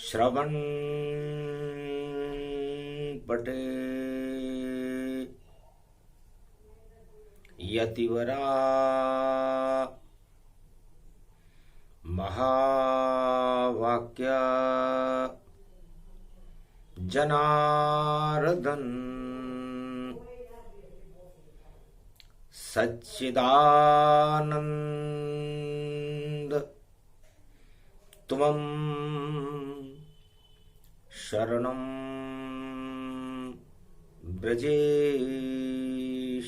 श्रवण पटे यतिवरा महावाक्य जनार्दन सच्चिदानंद तुमं शरणं ब्रजेश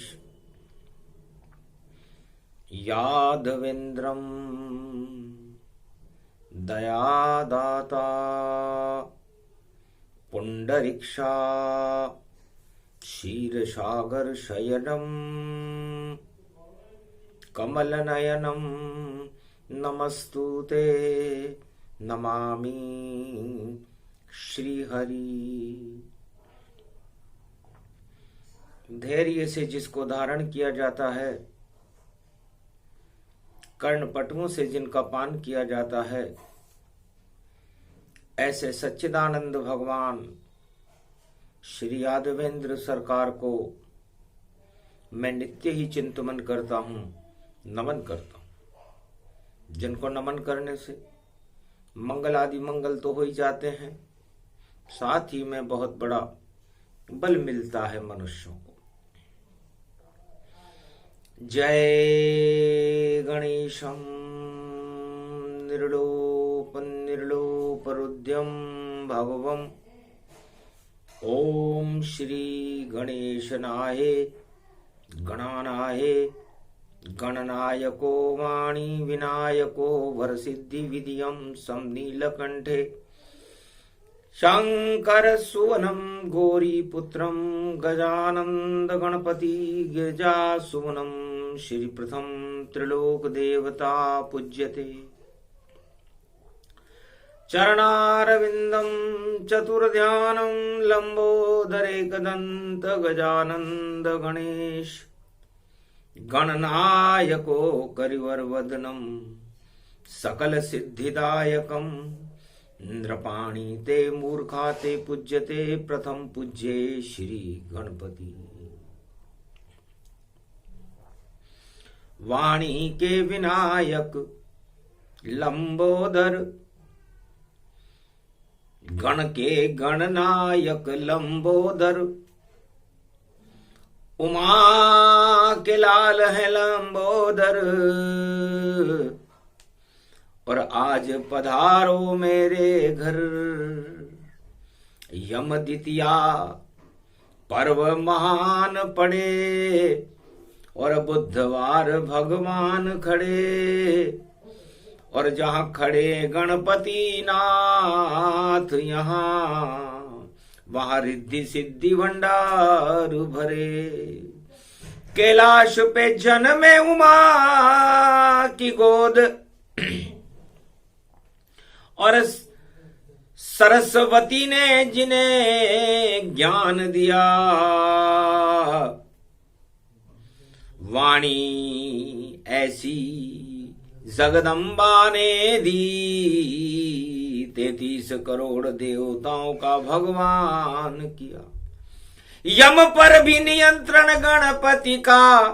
यादवेन्द्रं दयादाता पुंडरीक्षा क्षीरसागर शयनं कमलनयनं नमस्तुते नमामि श्रीहरि। धैर्य से जिसको धारण किया जाता है, कर्णपटुओं से जिनका पान किया जाता है, ऐसे सच्चिदानंद भगवान श्री यादवेंद्र सरकार को मैं नित्य ही चिंतन करता हूं, नमन करता हूं। जिनको नमन करने से मंगल आदि मंगल तो हो ही जाते हैं, साथ ही में बहुत बड़ा बल मिलता है मनुष्यों को। जय गणेशं निर्लोपरुद्यं भगवं। ओम श्री गणेशनाय गणानाय गणनायको वाणी विनायको वरसिद्धि विधियं समनीलकंठे शंकर सुवनं गौरीपुत्रं गजानंद गणपति गिरिजा सुवनं श्री प्रथम त्रिलोक देवता पूज्यते। चरणारविंदं चतुर्ध्यानं लंबोदरेकदंत गजानंद गणेश गणनायको करिवरवदनं सकल सिद्धिदायकं नृपाणि ते मूर्खा ते पूज्यते प्रथम पूज्ये श्री गणपति। वाणी के विनायक लंबोदर गण के गणनायक लंबोदर उमा के लाल है लंबोदर। और आज पधारो मेरे घर यम द्वितीया पर्व महान पड़े और बुधवार भगवान खड़े और जहां खड़े गणपति नाथ यहाँ वहां रिद्धि सिद्धि भंडार भरे। कैलाश पे जन्मे उमा की गोद और सरस्वती ने जिन्हें ज्ञान दिया, वाणी ऐसी जगदम्बा ने दी। 33 करोड़ देवताओं का भगवान किया। यम पर भी नियंत्रण गणपति का,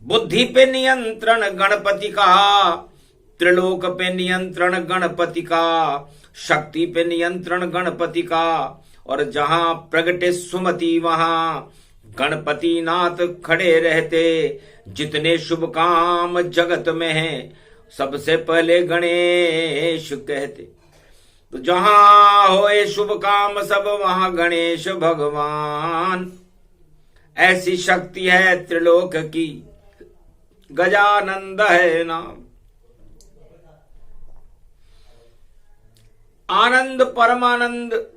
बुद्धि पे नियंत्रण गणपति का, त्रिलोक पे नियंत्रण गणपति का, शक्ति पे नियंत्रण गणपति का। और जहां प्रगटे सुमति वहां गणपति नाथ खड़े रहते। जितने शुभ काम जगत में हैं सबसे पहले गणेश कहते। तो जहां होए शुभ काम सब वहां गणेश भगवान। ऐसी शक्ति है त्रिलोक की, गजानंद है नाम। आनंद परमानंद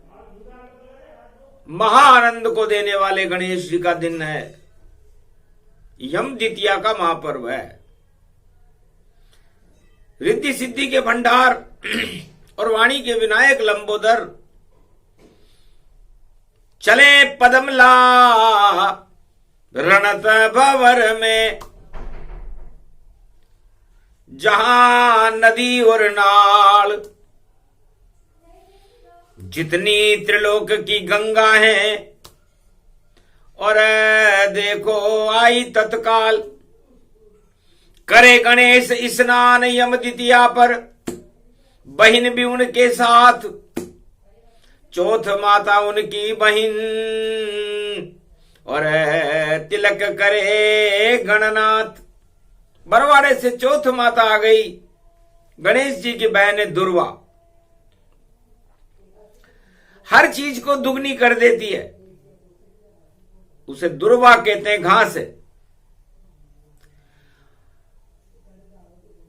महाआनंद को देने वाले गणेश जी का दिन है। यम द्वितीया का महापर्व है। रिद्धि सिद्धि के भंडार और वाणी के विनायक लंबोदर चले पदमला रणत भवर में, जहां नदी और नाल जितनी त्रिलोक की गंगा है, और देखो आई तत्काल करे गणेश स्नान यम द्वितीया पर, बहिन भी उनके साथ, चौथ माता उनकी बहिन, और तिलक करे गणनाथ। बरवाड़े से चौथ माता आ गई, गणेश जी की बहन है दुर्वा। हर चीज को दुगनी कर देती है, उसे दुर्वा कहते हैं, घास है।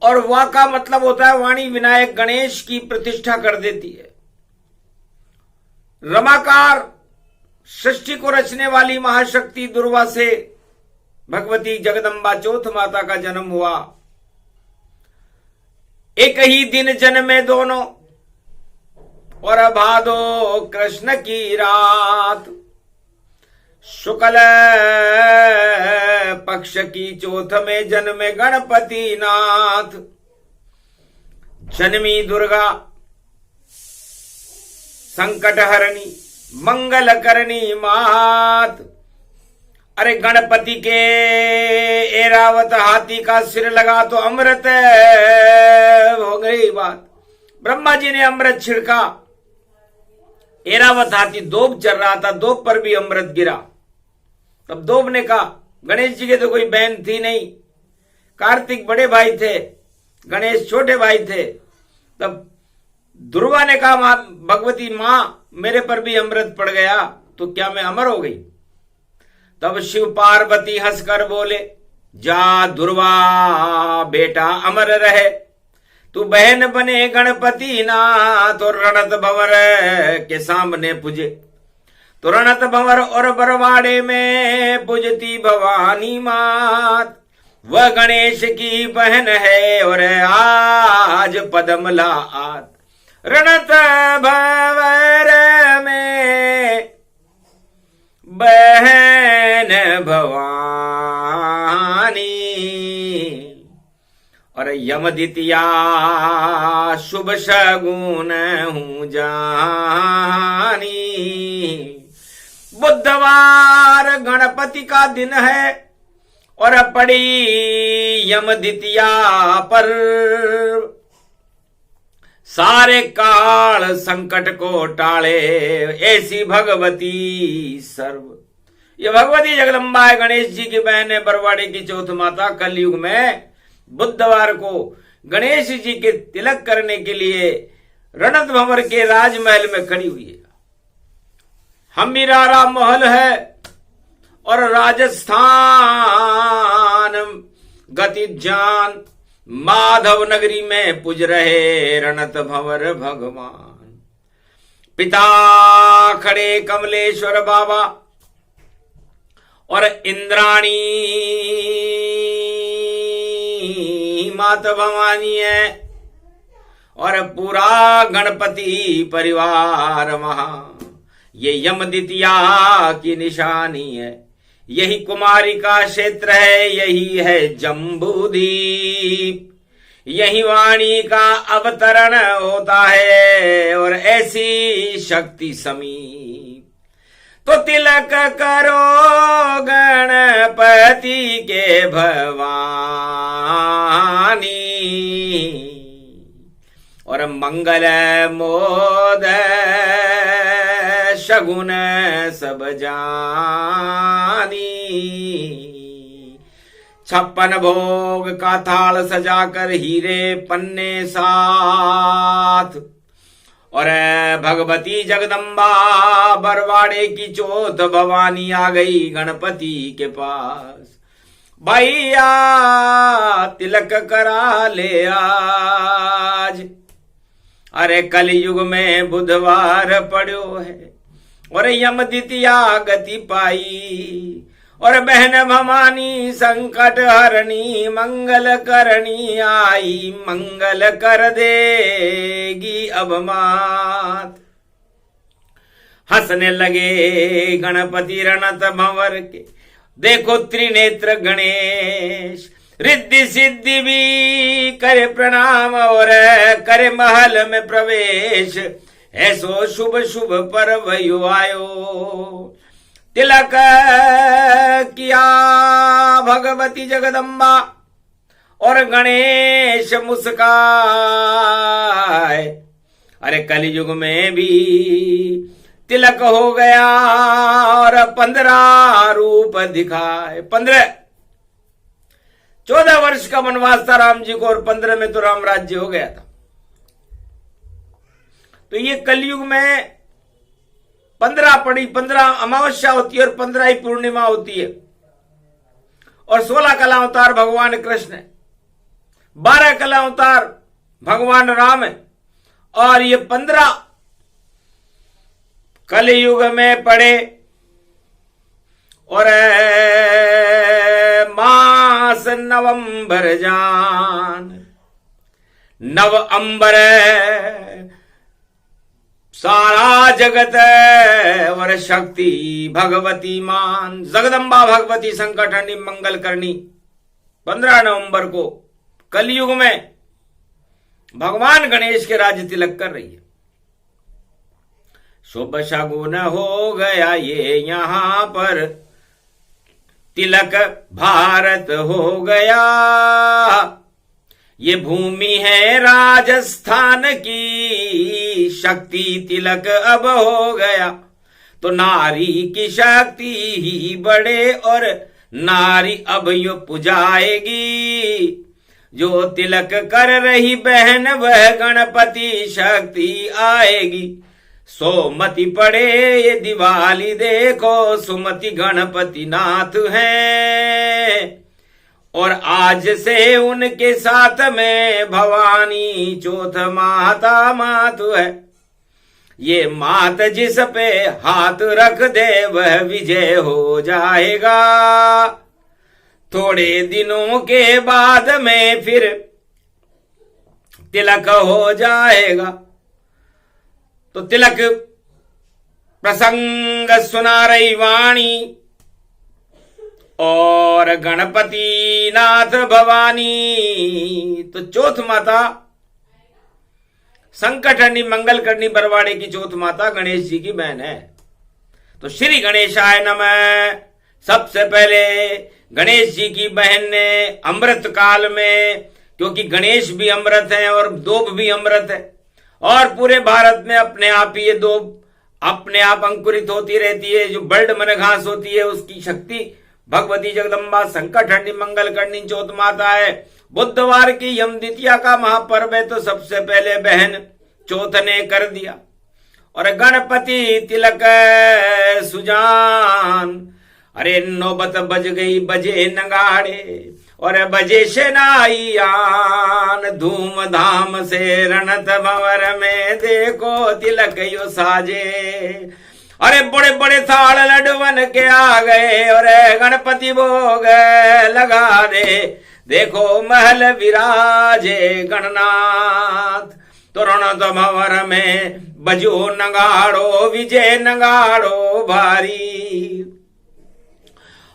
और वा का मतलब होता है वाणी विनायक गणेश की प्रतिष्ठा कर देती है। रमाकार सृष्टि को रचने वाली महाशक्ति दुर्वा से भगवती जगदम्बा चौथ माता का जन्म हुआ। एक ही दिन जन्मे दोनों, और भादो कृष्ण की रात, शुक्ल पक्ष की चौथ में जन्मे गणपति नाथ। जन्मी दुर्गा संकट हरणी मंगल करनी मात। अरे गणपति के एरावत हाथी का सिर लगा तो अमृत हो गई बात। ब्रह्मा जी ने अमृत छिड़का, एरावत हाथी दोब चल रहा था, दोब पर भी अमृत गिरा। तब दोब ने कहा, गणेश जी के तो कोई बहन थी नहीं, कार्तिक बड़े भाई थे, गणेश छोटे भाई थे। तब दुर्वा ने कहा, भगवती मां मेरे पर भी अमृत पड़ गया तो क्या मैं अमर हो गई? तब शिव पार्वती हंसकर बोले, जा दुर्वा बेटा अमर रहे, तू बहन बने गणपति नाथ। और रणत भंवर के सामने पूजे, तो रणत भंवर और बरवाड़े में पूजती भवानी मात। वह गणेश की बहन है और आज पदमला आत। रणत भंवर में बहन भवानी, और यम द्वितीया शुभ शगुन हूं जानी। बुधवार गणपति का दिन है और पड़ी यम द्वितीया पर, सारे काल संकट को टाले ऐसी भगवती सर्व। ये भगवती जगदम्बा है, गणेश जी की बहन है, बरवाड़े की चौथ माता। कलयुग में बुधवार को गणेश जी के तिलक करने के लिए रणत भंवर के राजमहल में खड़ी हुई है। हमीरारा महल है और राजस्थान गति जान माधव नगरी में पूज रहे रणत भंवर भगवान। पिता खड़े कमलेश्वर बाबा और इंद्राणी माता भवानी है, और पूरा गणपति परिवार वहां। ये यम द्वितीया की निशानी है, यही कुमारी का क्षेत्र है, यही है जम्बूद्वीप, यही वाणी का अवतरण होता है और ऐसी शक्ति समीप। तो तिलक करो गणपति के भवानी, और मंगल मोद शगुन सब जानी। 56 भोग का थाल सजाकर हीरे पन्ने साथ, और भगवती जगदम्बा बरवाड़े की चौथ भवानी आ गई गणपति के पास। भैया तिलक करा ले आज, अरे कलयुग में बुधवार पड़ो है और यम द्वितीया गति पाई, और बहन भवानी संकट हरणी मंगल करनी आई। मंगल कर देगी अब मात। हंसने लगे गणपति रणत भंवर के, देखो त्रिनेत्र गणेश, रिद्धि सिद्धि भी करे प्रणाम और करे महल में प्रवेश। ऐसो शुभ शुभ पर्व यो आयो। तिलक किया भगवती जगदम्बा और गणेश मुस्काए। अरे कलयुग में भी तिलक हो गया और 15 रूप दिखाए। 14 वर्ष का वनवास था राम जी को और 15 में तो राम राज्य हो गया था। तो ये कलयुग में 15 पड़ी, 15 अमावस्या होती है और 15 ही पूर्णिमा होती है। और 16 कला अवतार भगवान कृष्ण है, 12 कला अवतार भगवान राम है और ये 15 कलयुग में पड़े। और मास नवंबर जान, नव अंबर सारा जगत और शक्ति भगवती मान। जगदम्बा भगवती संकट हरणी मंगल करनी 15 नवंबर को कलयुग में भगवान गणेश के राज्य तिलक कर रही है। शुभ शगुन हो गया ये यहां पर, तिलक भारत हो गया। ये भूमि है राजस्थान की, शक्ति तिलक अब हो गया। तो नारी की शक्ति ही बढ़े और नारी अब यो पुजाएगी। जो तिलक कर रही बहन वह गणपति शक्ति आएगी। सोमति पड़े ये दिवाली देखो, सुमति गणपति नाथ हैं। और आज से उनके साथ में भवानी चौथ माता मातु है। ये मात जिस पे हाथ रख दे वह विजय हो जाएगा। थोड़े दिनों के बाद में फिर तिलक हो जाएगा। तो तिलक प्रसंग सुना रही वाणी और गणपति नाथ भवानी। तो चौथ माता संकट हरणी मंगल करनी बरवाड़े की चौथ माता गणेश जी की बहन है। तो श्री गणेशाय नमः। सबसे पहले गणेश जी की बहन ने अमृत काल में, क्योंकि गणेश भी अमृत है और दोब भी अमृत है और पूरे भारत में अपने आप ही ये दोब अपने आप अंकुरित होती रहती है। जो बर्ड मन घास होती है उसकी शक्ति भगवती जगदम्बा संकट हरणी मंगल करनी चौथ माता है। बुधवार की यम द्वितीया का महापर्व है तो सबसे पहले बहन चौथ ने कर दिया। और गणपति तिलक सुजान। अरे नौबत बज गई, बजे नगाड़े और बजे शनाइयान। धूमधाम से रणत भंवर में देखो तिलक यो साजे। अरे बड़े बड़े थाल लडवन के आ गए और गणपति भोग लगा दे। देखो महल विराजे गणनाथ। तो रणत भंवर में बजो नगाड़ो, विजय नगाड़ो भारी।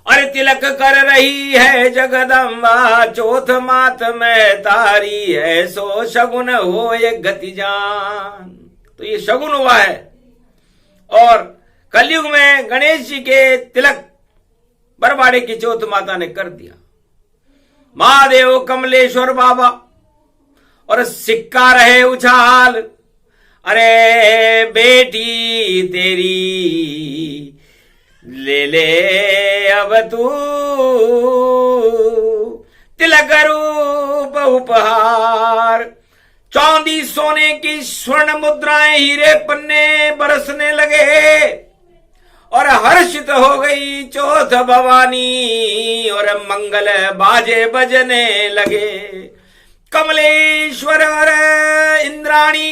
अरे तिलक कर रही है जगदम्बा, चौथ मात में तारी है। सो शगुन हो ये गति जान। तो ये शगुन हुआ है। और कलयुग में गणेश जी के तिलक बरवाड़े की चौथ माता ने कर दिया। महादेव कमलेश्वर बाबा और सिक्का रहे उछाल। अरे बेटी तेरी ले ले अब तू तिलक रूप उपहार। चांदी सोने की स्वर्ण मुद्राएं हीरे पन्ने बरसने लगे और हर्षित हो गई चौथ भवानी और मंगल बाजे बजने लगे। कमलेश्वर और इंद्राणी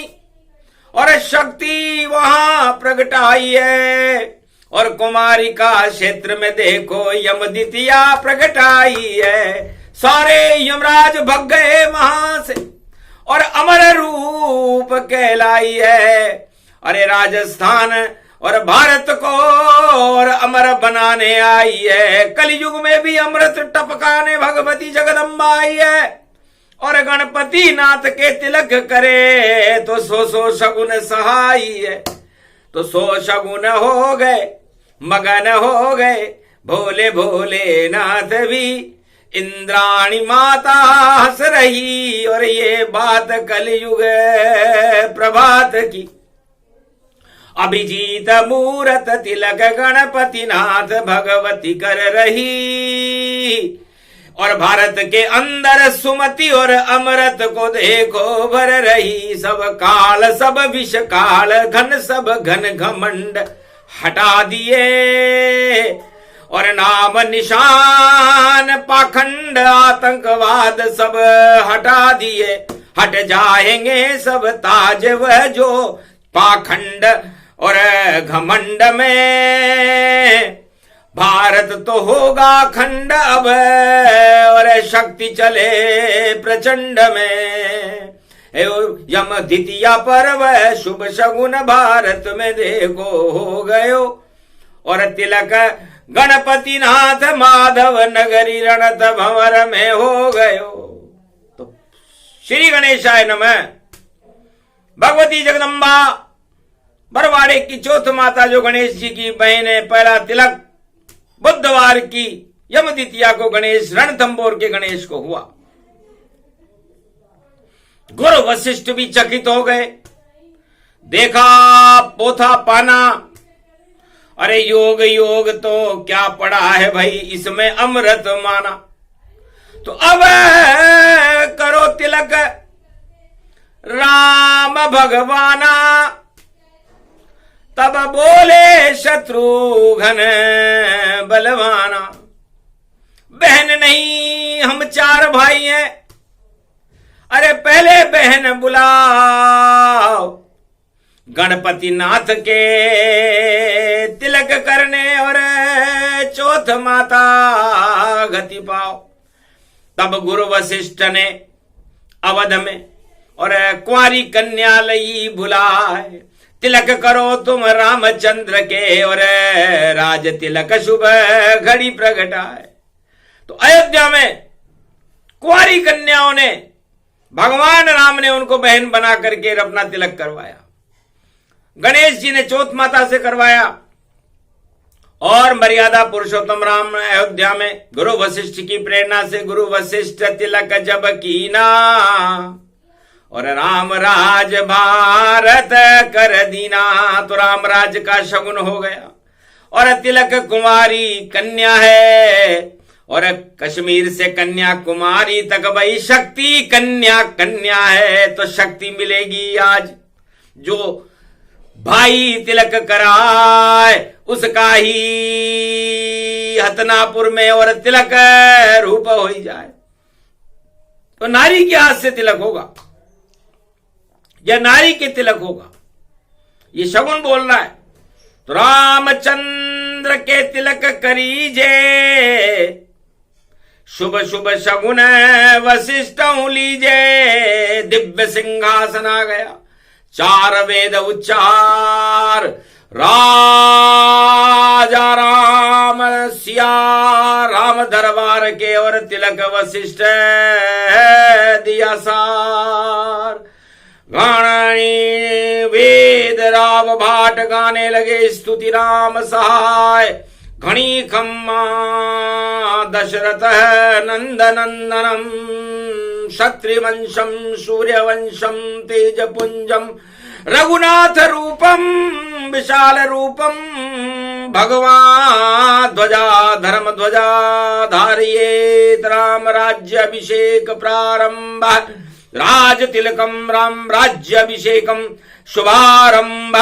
और शक्ति वहां प्रकट आई है। और कुमारिका क्षेत्र में देखो यम द्वितीया प्रकट आई है। सारे यमराज भग गए वहां से और अमर रूप कहलाई है। अरे राजस्थान और भारत को और अमर बनाने आई है। कलयुग में भी अमृत टपकाने भगवती जगदम्बा आई है। और गणपति नाथ के तिलक करे तो सो शगुन सहाय है। तो सो शगुन हो गए, मगन हो गए भोले भोले नाथ भी। इंद्राणी माता हंस रही और ये बात कलयुग प्रभात की। अभिजीत मूरत तिलक गणपति नाथ भगवती कर रही। और भारत के अंदर सुमति और अमृत को देखो भर रही। सब काल सब विष काल घन सब घन घमंड हटा दिए। और नाम निशान पाखंड आतंकवाद सब हटा दिए। हट जाएंगे सब ताज वह जो पाखंड और घमंड में। भारत तो होगा खंड अब और शक्ति चले प्रचंड में। यम द्वितीया पर्व शुभ शगुन भारत में देखो हो गयो। और तिलक गणपति नाथ माधव नगरी रणत भंवर में हो गयो। तो श्री गणेशाय नमः। भगवती जगदम्बा बरवाड़े की चौथ माता जो गणेश जी की बहन है। पहला तिलक बुधवार की यम द्वितीया को गणेश रणथंबोर के गणेश को हुआ। गुरु वशिष्ठ भी चकित हो गए। देखा पोथा पाना, अरे योग योग तो क्या पड़ा है भाई, इसमें अमृत माना। तो अब करो तिलक राम भगवाना। तब बोले शत्रुघ्न बलवाना, बहन नहीं हम चार भाई हैं। अरे पहले बहन बुलाओ, गणपति नाथ के तिलक करने और चौथ माता गति पाओ। तब गुरु वशिष्ठ ने अवध में और कुंवारी कन्या लई बुलाए। तिलक करो तुम रामचंद्र के और राज तिलक शुभ घड़ी प्रगटाए। तो अयोध्या में कुंवारी कन्याओं ने, भगवान राम ने उनको बहन बना करके अपना तिलक करवाया। गणेश जी ने चौथ माता से करवाया। और मर्यादा पुरुषोत्तम राम अयोध्या में गुरु वशिष्ठ की प्रेरणा से गुरु वशिष्ठ तिलक जब कीना और राम राज भारत कर दीना। तो राम राज का शगुन हो गया। और तिलक कुमारी कन्या है और कश्मीर से कन्याकुमारी तक भाई शक्ति कन्या कन्या है। तो शक्ति मिलेगी आज। जो भाई तिलक कराए उसका ही हतनापुर में और तिलक रूप हो ही जाए। तो नारी के हाथ से तिलक होगा या नारी के तिलक होगा, ये शगुन बोल रहा है। तो रामचंद्र के तिलक करीजे, शुभ शुभ शगुन वशिष्ठ लीजे। दिव्य सिंहासन आ गया, चार वेद उच्चार, राजा राम सिया राम दरबार के और तिलक वशिष्ठ दिया सार। गाणी वेद राव भाट गाने लगे स्तुति राम सहाय। घणी खम्मा दशरथ नंदनंदनम, क्षत्रिवंशम सूर्यवंशम तेजपुंजम, रघुनाथ रूपम विशाल रूपम, भगवान ध्वजा धर्म ध्वजा धारियेत। राम राज्य अभिषेक प्रारंभ, राज तिलकम राम राज्य अभिषेकम शुभारंभ।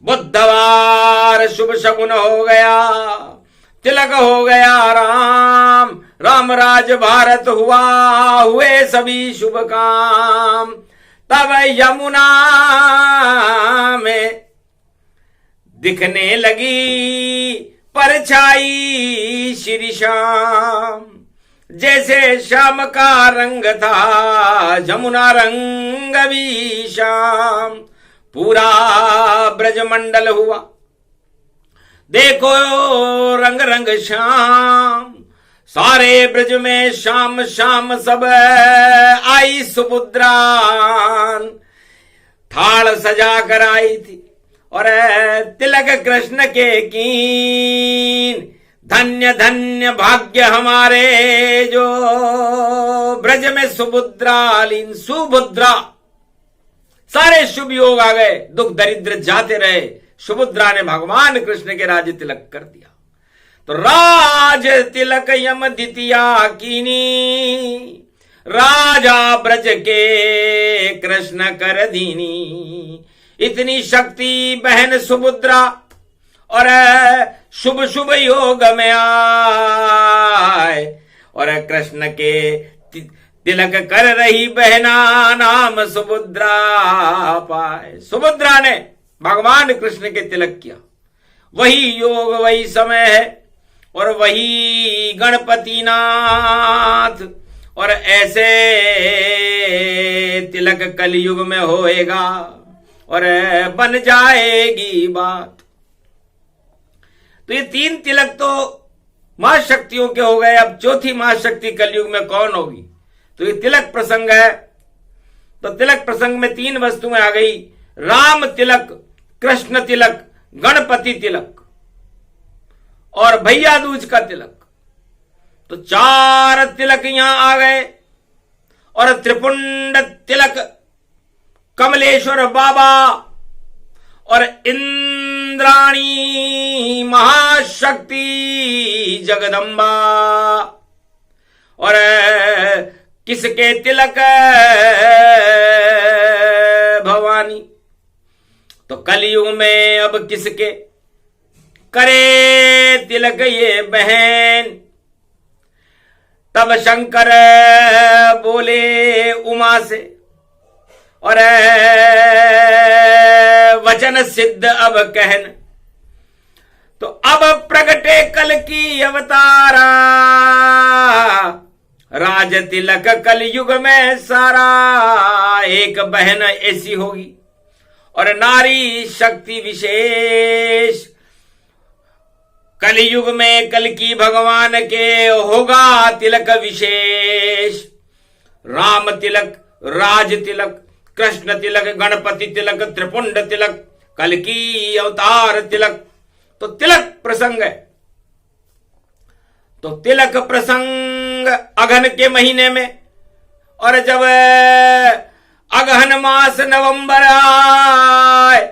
बुधवार शुभ शगुन हो गया, तिलक हो गया राम, राम राज भारत हुआ, हुए सभी शुभ काम। तब यमुना में दिखने लगी परछाई श्री श्याम। जैसे श्याम का रंग था जमुना रंग भी श्याम। पूरा ब्रजमंडल हुआ देखो रंग रंग श्याम। सारे ब्रज में शाम शाम सब आई सुभद्रा, थाल सजा कर आई थी और तिलक कृष्ण के कीन। धन्य धन्य भाग्य हमारे जो ब्रज में सुभद्रा लीन। सुभद्रा, सारे शुभ योग आ गए, दुख दरिद्र जाते रहे। सुभद्रा ने भगवान कृष्ण के राज्य तिलक कर दिया। तो राज तिलक यम द्वितीया कीनी, राजा ब्रज के कृष्ण कर दीनी। इतनी शक्ति बहन सुभद्रा और शुभ शुभ योग में आए और कृष्ण के तिलक कर रही बहना नाम सुभद्रा पाए। सुभद्रा ने भगवान कृष्ण के तिलक किया। वही योग वही समय है और वही गणपति नाथ। और ऐसे तिलक कलयुग में होएगा और बन जाएगी बात। तो ये 3 तिलक तो महाशक्तियों के हो गए। अब चौथी महाशक्ति कलयुग में कौन होगी? तो ये तिलक प्रसंग है। तो तिलक प्रसंग में 3 वस्तुएं आ गई, राम तिलक, कृष्ण तिलक, गणपति तिलक और भैया दूज का तिलक। तो 4 तिलक यहां आ गए। और त्रिपुंड तिलक कमलेश्वर बाबा और इंद्राणी महाशक्ति जगदम्बा। और किसके तिलक? भवानी। तो कलयुग में अब किसके करे तिलक ये बहन? तब शंकर बोले उमा से और वचन सिद्ध अब कहन। तो अब प्रगटे कल की अवतारा, राज तिलक कलयुग में सारा। एक बहन ऐसी होगी और नारी शक्ति विशेष। कलयुग में कल की भगवान के होगा तिलक विशेष। राम तिलक, राज तिलक, कृष्ण तिलक, गणपति तिलक, त्रिपुंड तिलक, कल की अवतार तिलक। तो तिलक प्रसंग है। तो तिलक प्रसंग अगहन के महीने में। और जब अगहन मास नवंबर आए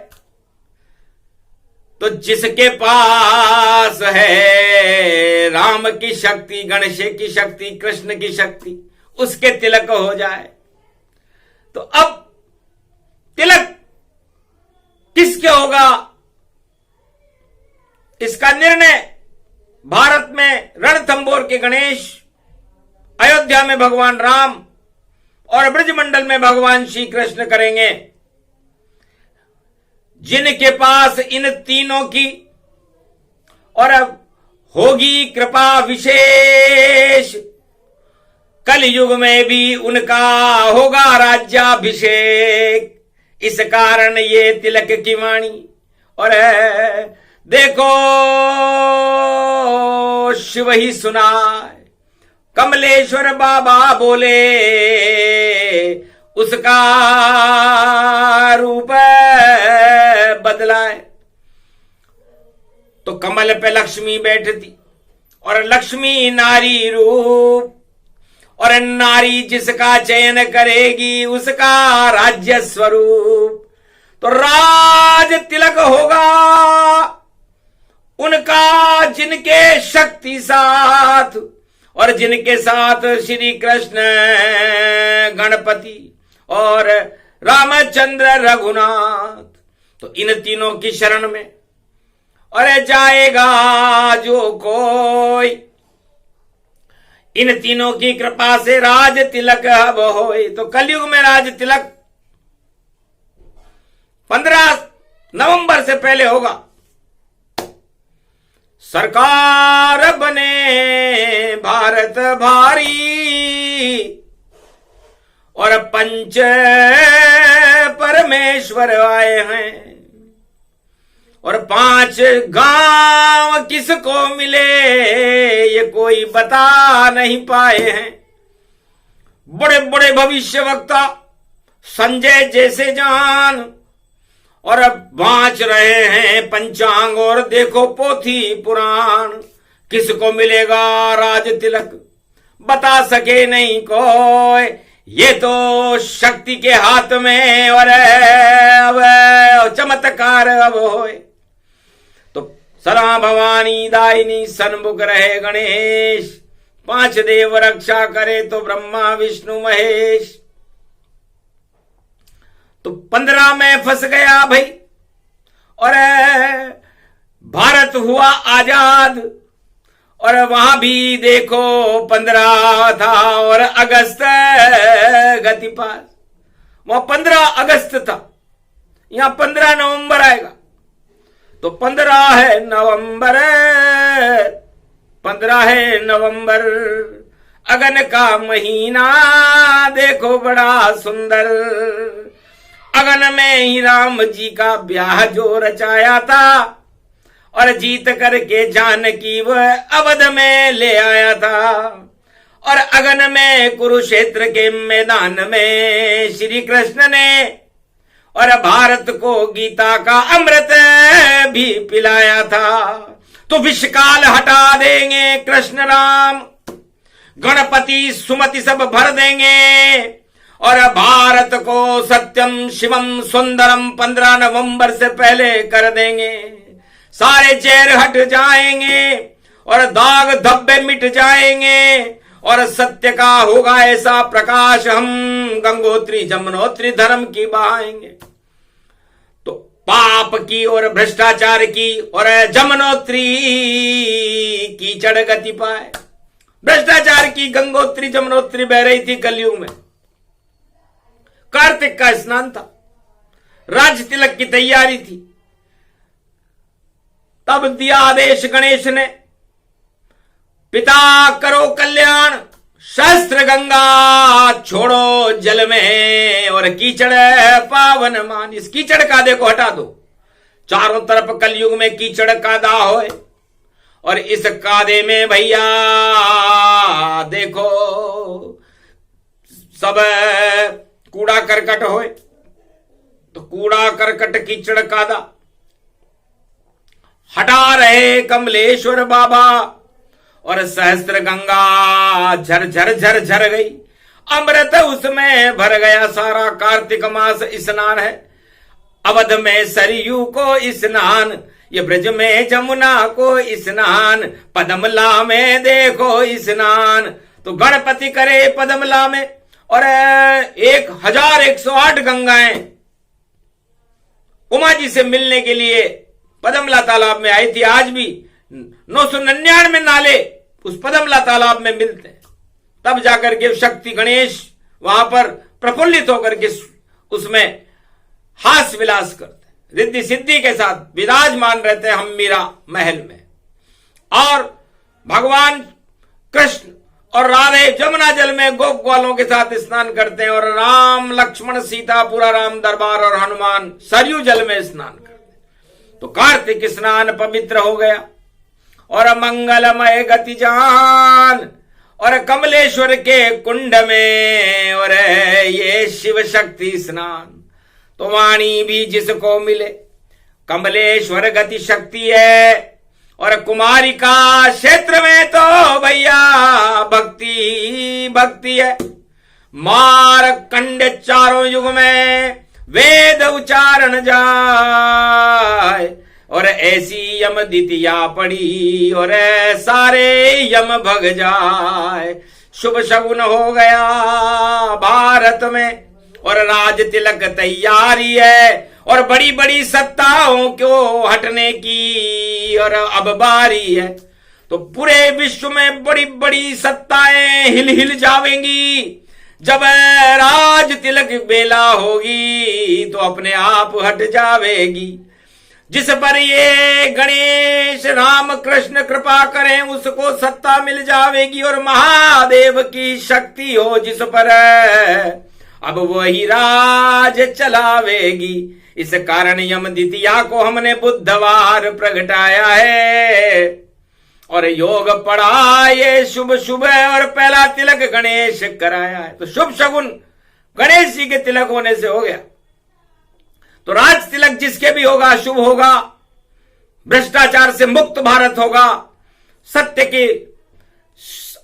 तो जिसके पास है राम की शक्ति, गणेश की शक्ति, कृष्ण की शक्ति, उसके तिलक हो जाए। तो अब तिलक किसके होगा? इसका निर्णय भारत में रणथंबोर के गणेश, अयोध्या में भगवान राम और ब्रजमंडल में भगवान श्री कृष्ण करेंगे। जिनके पास इन तीनों की और अब होगी कृपा विशेष, कलयुग में भी उनका होगा राज्याभिषेक। इस कारण ये तिलक की वाणी। और देखो शिव ही सुनाए, कमलेश्वर बाबा बोले उसका रूप बदलाए। तो कमल पे लक्ष्मी बैठती और लक्ष्मी नारी रूप। और नारी जिसका चयन करेगी उसका राज्य स्वरूप। तो राज तिलक होगा उनका जिनके शक्ति साथ और जिनके साथ श्री कृष्ण, गणपति और रामचंद्र रघुनाथ। तो इन तीनों की शरण में और जाएगा जो कोई, इन तीनों की कृपा से राज तिलक अब होए। तो कलयुग में राज तिलक 15 नवंबर से पहले होगा। सरकार बने भारत भारी और पंच परमेश्वर आए हैं। और 5 गांव किसको मिले ये कोई बता नहीं पाए हैं। बड़े बड़े भविष्य वक्ता संजय जैसे जान और अब बाँच रहे हैं पंचांग और देखो पोथी पुराण। किसको मिलेगा राज तिलक बता सके नहीं कोई, ये तो शक्ति के हाथ में और अब चमत्कार अब होए। तो सदा भवानी दायिनी सन्मुख रहे गणेश, 5 देव रक्षा करे तो ब्रह्मा विष्णु महेश। तो 15 में फंस गया भाई और भारत हुआ आजाद और वहां भी देखो 15 था और अगस्त गति पास, वहां 15 अगस्त था, यहां 15 नवंबर आएगा। तो 15 है नवंबर, 15 है नवंबर, अगन का महीना देखो बड़ा सुंदर। अगन में ही राम जी का ब्याह जो रचाया था और जीत करके जानकी वह अवध में ले आया था। और अगन में कुरुक्षेत्र के मैदान में श्री कृष्ण ने और भारत को गीता का अमृत भी पिलाया था। तो विषकाल हटा देंगे कृष्ण राम, गणपति सुमति सब भर देंगे और भारत को सत्यम शिवम सुंदरम 15 नवंबर से पहले कर देंगे। सारे जहर हट जाएंगे और दाग धब्बे मिट जाएंगे और सत्य का होगा ऐसा प्रकाश, हम गंगोत्री जमुनोत्री धर्म की बहाएंगे। तो पाप की और भ्रष्टाचार की और जमुनोत्री कीचड़ गति पाए। भ्रष्टाचार की गंगोत्री जमुनोत्री बह रही थी कलयुग में। कार्तिक का स्नान था, राज तिलक की तैयारी थी, तब दिया आदेश गणेश ने, पिता करो कल्याण, शस्त्र गंगा छोड़ो जल में और कीचड़ पावन मान। इस कीचड़ का देखो हटा दो, चारों तरफ कलयुग में कीचड़ कादा होए और इस कादे में भैया देखो सब कूड़ा करकट होए। तो कूड़ा करकट कीचड़ कादा हटा रहे कमलेश्वर बाबा और सहस्त्र गंगा झर झर झर झर गई, अमृत उसमें भर गया सारा। कार्तिक मास स्नान है, अवध में सरयू को स्नान, ये ब्रज में जमुना को स्नान, पद्मला में देखो स्नान। तो गणपति करे पद्मला में और 1108 गंगाएं उमा जी से मिलने के लिए पद्मला तालाब में आई थी। आज भी 999 नाले उस पद्मला तालाब में मिलते हैं। तब जाकर के शक्ति गणेश वहां पर प्रफुल्लित होकर के उसमें हास विलास करते, रिद्धि सिद्धि के साथ विराजमान रहते हैं हम मीरा महल में। और भगवान कृष्ण और राधे जमुना जल में गोप ग्वालों के साथ स्नान करते हैं और राम लक्ष्मण सीता पूरा राम दरबार और हनुमान सरयू जल में स्नान करते हैं। तो कार्तिक स्नान पवित्र हो गया और मंगलमय गति जान और कमलेश्वर के कुंड में और ये शिव शक्ति स्नान। तो वाणी भी जिसको मिले कमलेश्वर गति शक्ति है और कुमारी का क्षेत्र में तो भैया भक्ति भक्ति है। मारकंड चारों युग में वेद उच्चारण जाए और ऐसी यम द्वितीया पड़ी और सारे यम भग जाए। शुभ शगुन हो गया भारत में और राज तिलक तैयारी है और बड़ी बड़ी सत्ताओं को हटने की और अब बारी है। तो पूरे विश्व में बड़ी बड़ी सत्ताएं हिल हिल जावेंगी। जब राज तिलक बेला होगी तो अपने आप हट जावेगी। जिस पर ये गणेश राम कृष्ण कृपा करें उसको सत्ता मिल जावेगी और महादेव की शक्ति हो जिस पर अब वही राज चलावेगी। इस कारण यम द्वितीया को हमने बुधवार प्रगटाया है और योग पढ़ा ये शुभ शुभ है और पहला तिलक गणेश कराया है। तो शुभ शगुन गणेश जी के तिलक होने से हो गया। तो राज तिलक जिसके भी होगा शुभ होगा, भ्रष्टाचार से मुक्त भारत होगा, सत्य के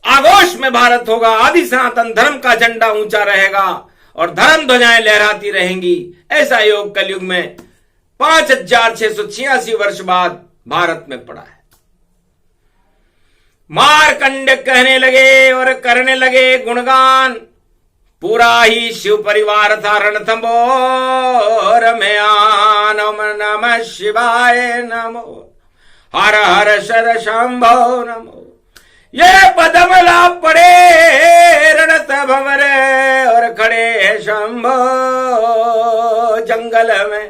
आगोश में भारत होगा, आदि सनातन धर्म का झंडा ऊंचा रहेगा और धर्म ध्वजाएं लहराती रहेंगी। ऐसा योग कलयुग में 5686 वर्ष बाद भारत में पड़ा है। मारकंड कहने लगे और करने लगे गुणगान, पूरा ही शिव परिवार था रणथंबोर में। नमो नमः शिवाय नमो, हर हर शर शंभो नमो। ये पदमला पड़े रणत भंवर और खड़े शंभो जंगल में,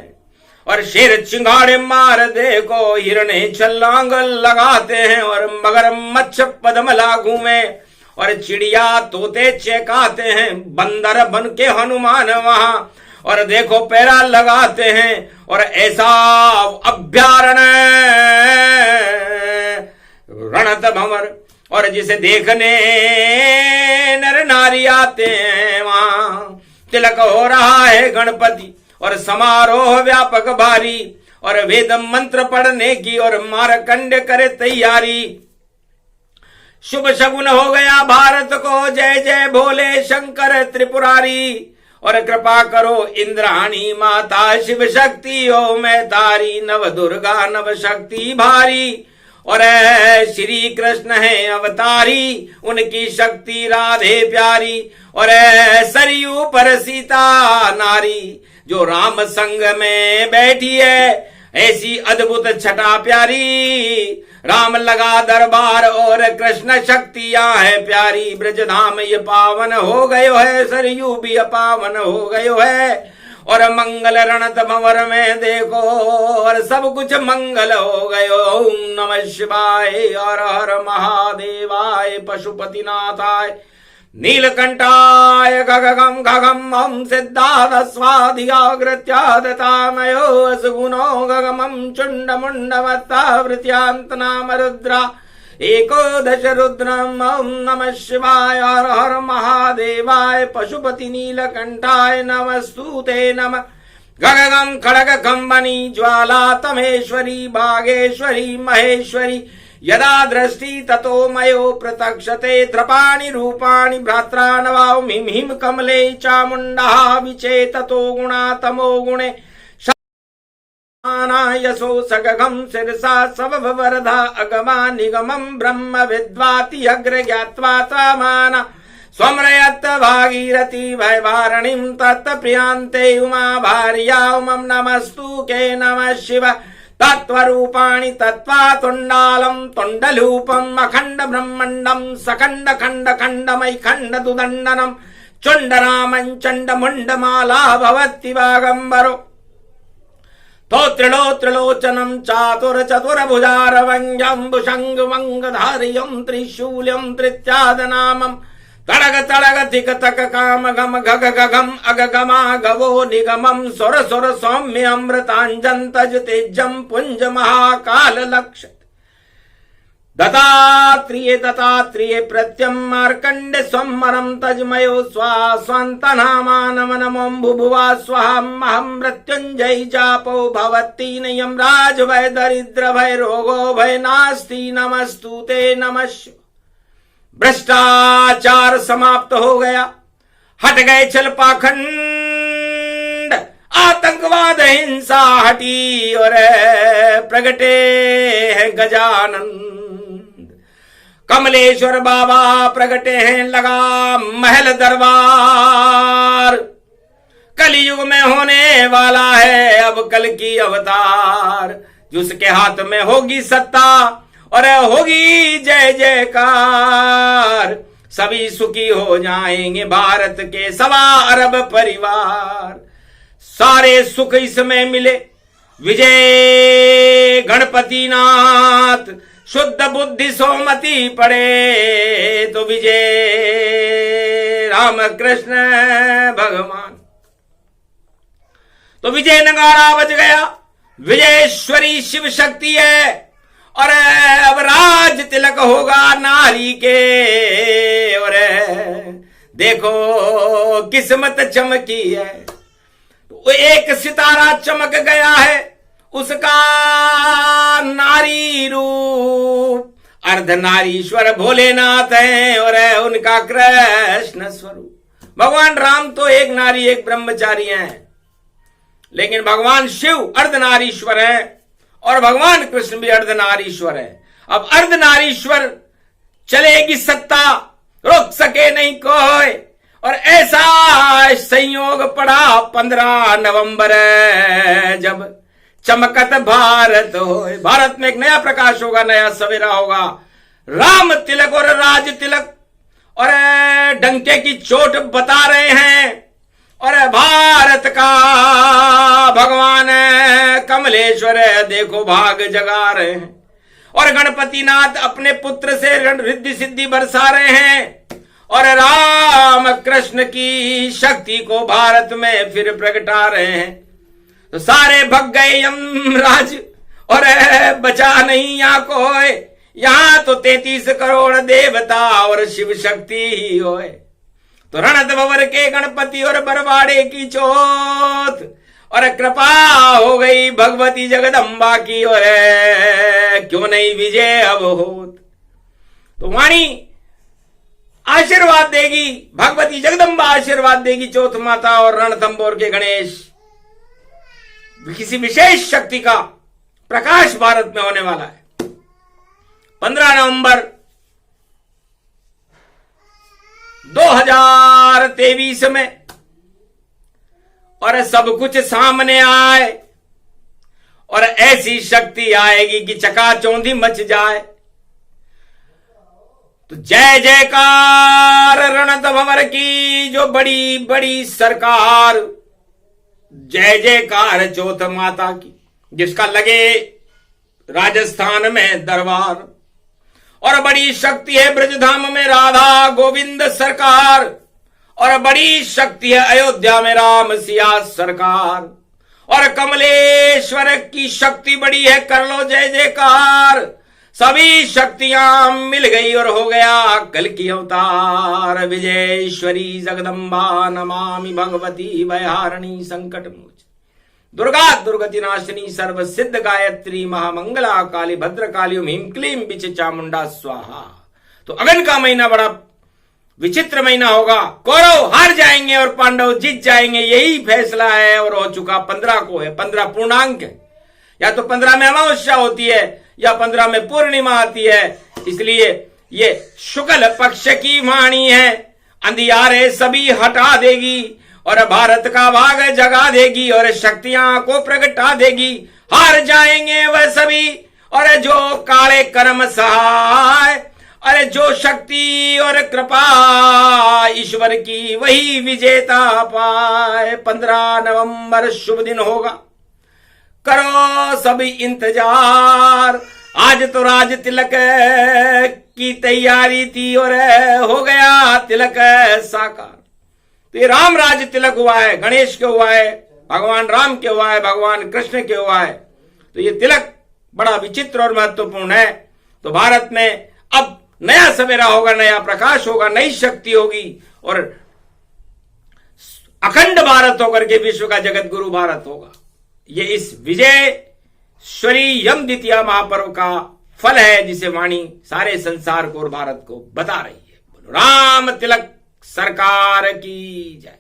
और शेर चिंगाड़े मार देखो, हिरणे छलांग लगाते हैं और मगरमच्छ पदमला घूमे और चिड़िया तोते चेकाते हैं, बंदर बन के हनुमान वहां और देखो पैरा लगाते हैं। और ऐसा अभ्यारण्य रणत भंवर, और जिसे देखने नर नारी आते हैं वहां तिलक हो रहा है गणपति और समारोह व्यापक भारी, और वेद मंत्र पढ़ने की और मारकंड करे तैयारी। शुभ शगुन हो गया भारत को, जय जय भोले शंकर त्रिपुरारी। और कृपा करो इंद्राणी माता शिव शक्ति ओ मैं तारी, नव दुर्गा नव शक्ति भारी। और श्री कृष्ण है अवतारी, उनकी शक्ति राधे प्यारी। और सरयू पर सीता नारी, जो राम संग में बैठी है, ऐसी अद्भुत छटा प्यारी। राम लगा दरबार और कृष्ण शक्तियां है प्यारी। ब्रजधाम ये पावन हो गयो है, सरयू भी पावन हो गयो है। और मंगल रणत भंवर में देखो और सब कुछ मंगल हो गयो। ओम नमः शिवाय और हर महादेवाय पशुपतिनाथाय नीलकंठाय गगगम गगम ओम सिद्धार्थ स्वाधियाग्रत्यादतामयो असगुणो गगमं चुंड मुंडवत्ता वृत्यांत नाम रुद्रा एकोदश रुद्रम। ओम नमः शिवाय हर हर महादेवाय पशुपति नीलकंठाय नमस्तुते नमः। गगगम खड़ग खंबनी ज्वाला तमेश्वरी बागेश्वरी महेश्वरी, यदा दृष्टि ततो मयो प्रतक्षते त्रपाणि रूपाणि भ्रात्रा नवाओ मिम हिम कमले चामुंडा विचेततो गुणा तमो गुणे यशो सगगम शिरसा सवरधा अगमा निगमं ब्रह्म विद्वाति अग्र ज्ञात्वा त्वामाना स्वम्रयत भागीरथी भयवारणीं तत्प्रियांते उमा भार्या उमं नमस्तु के नमः शिव तत्वरूपाणि तत्वा तुंडालम तुंडलूपम अखंड ब्रह्मंडम सखंड खंड खंडमय खंड दुदंडनम चुंडरामं चंड मुंडमाला भवति वागंबरो तो त्रिलोचनम चातुर चतुर भुजारवंजं भुषंग वंगधारियं त्रिशूल्यं त्रित्यादनामं तड़ग तड़ग तिक तक काम गम गग गगम अगगमा गवो निगमं सुर सुर सौम्य अमृतांजन तज तेजम पुंज महाकाल लक्ष दत्तात्रेय प्रत्यम मार्कंड स्वमरम तजमयो स्वास्वंतनामानम नमों भुभुवा स्वहम मृत्युंजय जापो भवती नयम राज भय दरिद्र भय रोगो भय नास्ति नमस्तुते नमः। भ्रष्टाचार समाप्त हो गया, हट गए छल पाखंड, आतंकवाद हिंसा हटी और प्रगटे हैं गजानन। कमलेश्वर बाबा प्रगटे हैं, लगा महल दरबार। कलयुग में होने वाला है अब कल की अवतार, जिसके हाथ में होगी सत्ता और होगी जय जयकार। सभी सुखी हो जाएंगे भारत के 1.25 अरब परिवार। सारे सुख इसमें मिले, विजय गणपति नाथ। शुद्ध बुद्धि सोमति पड़े तो विजय राम कृष्ण भगवान। तो विजय नगाड़ा बज गया, विजयेश्वरी शिव शक्ति है, और अब राज तिलक होगा नारी के। और देखो किस्मत चमकी है, तो एक सितारा चमक गया है, उसका नारी रूप अर्धनारीश्वर भोलेनाथ है, और उनका कृष्ण स्वरूप। भगवान राम तो एक नारी एक ब्रह्मचारी हैं, लेकिन भगवान शिव अर्धनारीश्वर है, और भगवान कृष्ण भी अर्धनारीश्वर है। अब अर्धनारीश्वर चलेगी सत्ता, रोक सके नहीं कोई, और ऐसा संयोग पड़ा 15 नवंबर जब चमकत भारत हो। भारत में एक नया प्रकाश होगा, नया सवेरा होगा। राम तिलक और राज तिलक और डंके की चोट बता रहे हैं, और भारत का भगवान कमलेश्वर देखो भाग जगा रहे हैं, और गणपति नाथ अपने पुत्र से रिद्धि सिद्धि बरसा रहे हैं, और राम कृष्ण की शक्ति को भारत में फिर प्रगटा रहे हैं। तो सारे भग गए यमराज, और बचा नहीं यहाँ कोई। यहाँ तो 33 करोड़ देवता और शिव शक्ति ही होए। तो रणत भंवर के गणपति और बरवाड़े की चोट, और कृपा हो गई भगवती जगदम्बा की, और क्यों नहीं विजय अब होत। तो वाणी आशीर्वाद देगी, भगवती जगदम्बा आशीर्वाद देगी चौथ माता और रणथंबोर के गणेश। किसी विशेष शक्ति का प्रकाश भारत में होने वाला है। 15 नवंबर 2023 में, और सब कुछ सामने आए, और ऐसी शक्ति आएगी कि चकाचौंधी मच जाए। तो जय जयकार रणत भंवर की जो बड़ी बड़ी सरकार, जय जयकार चौथ माता की जिसका लगे राजस्थान में दरबार, और बड़ी शक्ति है ब्रजधाम में राधा गोविंद सरकार, और बड़ी शक्ति है अयोध्या में राम सिया सरकार, और कमलेश्वर की शक्ति बड़ी है, कर लो जय जयकार। सभी शक्तियां मिल गई और हो गया कल की अवतार। विजयेश्वरी जगदम्बा नमामि भगवती भयहारिणी संकट मोचनी, दुर्गा दुर्गति नाशिनी सर्व सिद्ध गायत्री महामंगला काली भद्रकाली ओम ह्रीं क्लीं बिच चामुंडा स्वाहा। तो अगन का महीना बड़ा विचित्र महीना होगा। कौरव हार जाएंगे और पांडव जीत जाएंगे, यही फैसला है, और हो चुका 15 को है। 15 पूर्णांक है, या तो 15 में अमावस्या होती है या 15 में पूर्णिमा आती है। इसलिए ये शुक्ल पक्ष की वाणी है, अंधियारे सभी हटा देगी, और भारत का भाग जगा देगी, और शक्तियां को प्रगटा देगी। हार जाएंगे वह सभी, और जो काले कर्म सहाय, अरे जो शक्ति और कृपा ईश्वर की वही विजेता पाए। 15 नवंबर शुभ दिन होगा, करो सभी इंतजार। आज तो राज तिलक की तैयारी थी, और हो गया तिलक साकार। तो ये राम राज तिलक हुआ है, गणेश के हुआ है, भगवान राम के हुआ है, भगवान कृष्ण के हुआ है। तो ये तिलक बड़ा विचित्र और महत्वपूर्ण है। तो भारत में अब नया सवेरा होगा, नया प्रकाश होगा, नई शक्ति होगी, और अखंड भारत होकर के विश्व का जगत गुरु भारत होगा। ये इस विजयेश्वरी यम द्वितीया महापर्व का फल है, जिसे वाणी सारे संसार को और भारत को बता रही है। बोलो राम तिलक सरकार की जय।